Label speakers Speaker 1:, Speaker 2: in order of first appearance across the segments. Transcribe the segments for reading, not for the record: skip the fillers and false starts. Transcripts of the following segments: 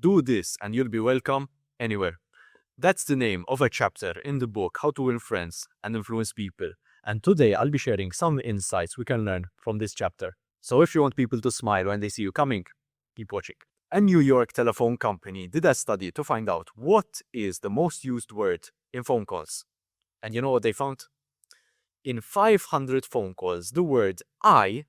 Speaker 1: Do this and you'll be welcome anywhere. That's the name of a chapter in the book, How to Win Friends and Influence People. And today I'll be sharing some insights we can learn from this chapter. So if you want people to smile when they see you coming, keep watching. A New York telephone company did a study to find out what is the most used word in phone calls. And you know what they found? In 500 phone calls, the word I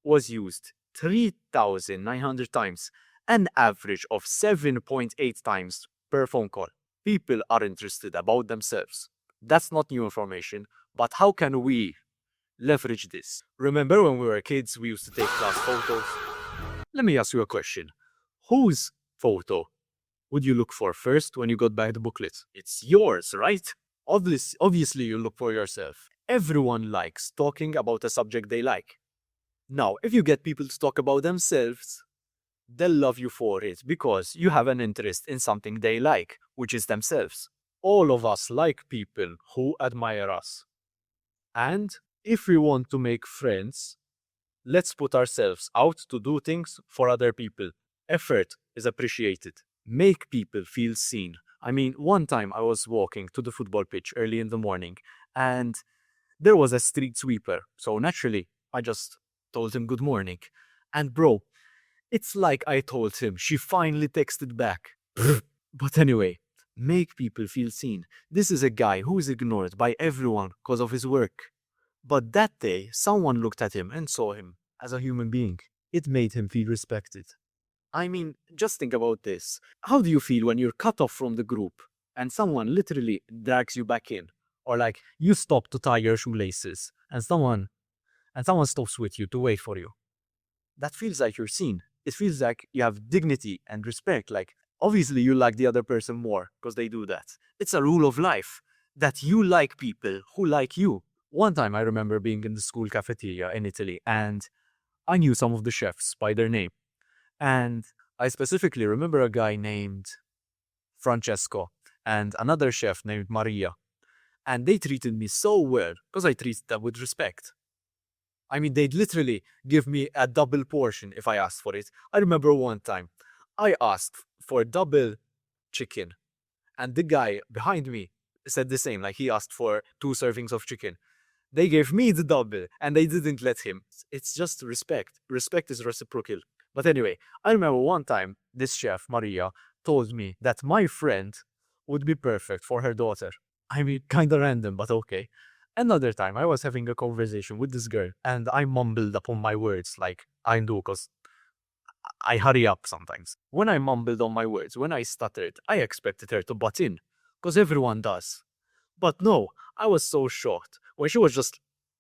Speaker 1: was used 3,900 times, an average of 7.8 times per phone call. People are interested about themselves. That's not new information, but how can we leverage this? Remember when we were kids, we used to take class photos? Let me ask you a question. Whose photo would you look for first when you got back the booklet? It's yours, right? Obviously, you look for yourself. Everyone likes talking about a subject they like. Now, if you get people to talk about themselves, they'll love you for it because you have an interest in something they like, which is themselves. All of us like people who admire us. And if we want to make friends, let's put ourselves out to do things for other people. Effort is appreciated. Make people feel seen. I mean, one time I was walking to the football pitch early in the morning and there was a street sweeper. So naturally, I just told him good morning. And bro, it's like I told him. She finally texted back. But anyway, make people feel seen. This is a guy who is ignored by everyone because of his work. But that day, someone looked at him and saw him as a human being. It made him feel respected. I mean, just think about this. How do you feel when you're cut off from the group and someone literally drags you back in? Or like you stop to tie your shoelaces and someone stops with you to wait for you. That feels like you're seen. It feels like you have dignity and respect. Like, obviously, you like the other person more because they do that. It's a rule of life that you like people who like you. One time I remember being in the school cafeteria in Italy and I knew some of the chefs by their name. And I specifically remember a guy named Francesco and another chef named Maria. And they treated me so well because I treated them with respect. I mean, they'd literally give me a double portion if I asked for it. I remember one time I asked for double chicken and the guy behind me said the same, like he asked for 2 servings of chicken. They gave me the double and they didn't let him. It's just respect. Respect is reciprocal. But anyway, I remember one time this chef, Maria, told me that my friend would be perfect for her daughter. I mean, kinda random, but okay. Another time, I was having a conversation with this girl and I mumbled upon my words like I do because I hurry up sometimes. When I mumbled on my words, when I stuttered, I expected her to butt in because everyone does. But no, I was so shocked when she was just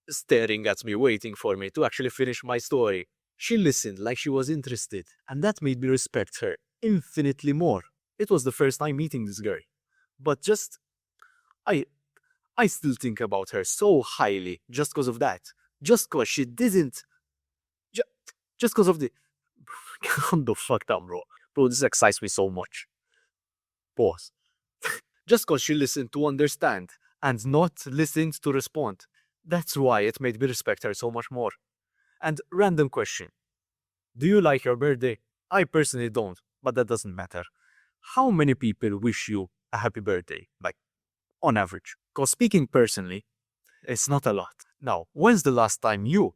Speaker 1: staring at me, waiting for me to actually finish my story. She listened like she was interested, and that made me respect her infinitely more. It was the first time meeting this girl. But I I still think about her so highly just because of that. Just because she didn't. Ju- just because of the. Calm the fuck down, bro. Bro, this excites me so much. Pause. Just because she listened to understand and not listened to respond. That's why it made me respect her so much more. And random question. Do you like your birthday? I personally don't, but that doesn't matter. How many people wish you a happy birthday? Like, on average. Because speaking personally, it's not a lot. Now, when's the last time you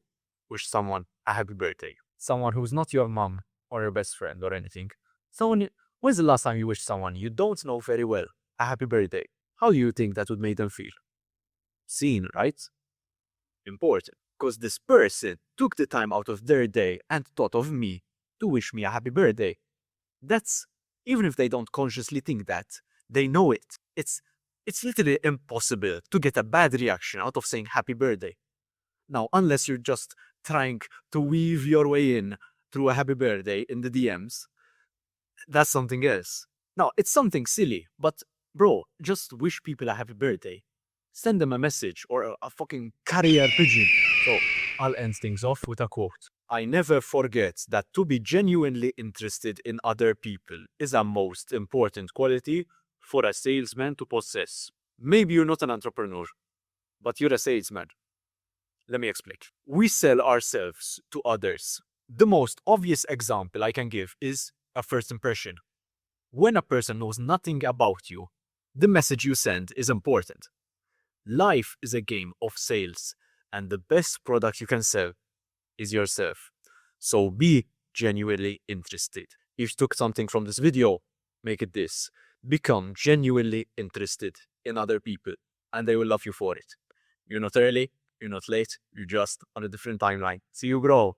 Speaker 1: wished someone a happy birthday? Someone who's not your mom or your best friend or anything. When's the last time you wished someone you don't know very well a happy birthday? How do you think that would make them feel? Seen, right? Important. Because this person took the time out of their day and thought of me to wish me a happy birthday. That's, even if they don't consciously think that, they know it. It's literally impossible to get a bad reaction out of saying happy birthday. Now, unless you're just trying to weave your way in through a happy birthday in the DMs, that's something else. Now, it's something silly, but bro, just wish people a happy birthday. Send them a message or a fucking carrier pigeon. So, I'll end things off with a quote. I never forget that to be genuinely interested in other people is a most important quality for a salesman to possess. Maybe you're not an entrepreneur, but you're a salesman. Let me explain. We sell ourselves to others. The most obvious example I can give is a first impression. When a person knows nothing about you, the message you send is important. Life is a game of sales, and the best product you can sell is yourself. So be genuinely interested. If you took something from this video, make it this. Become genuinely interested in other people, and they will love you for it. You're not early, you're not late, you're just on a different timeline. See you, bro.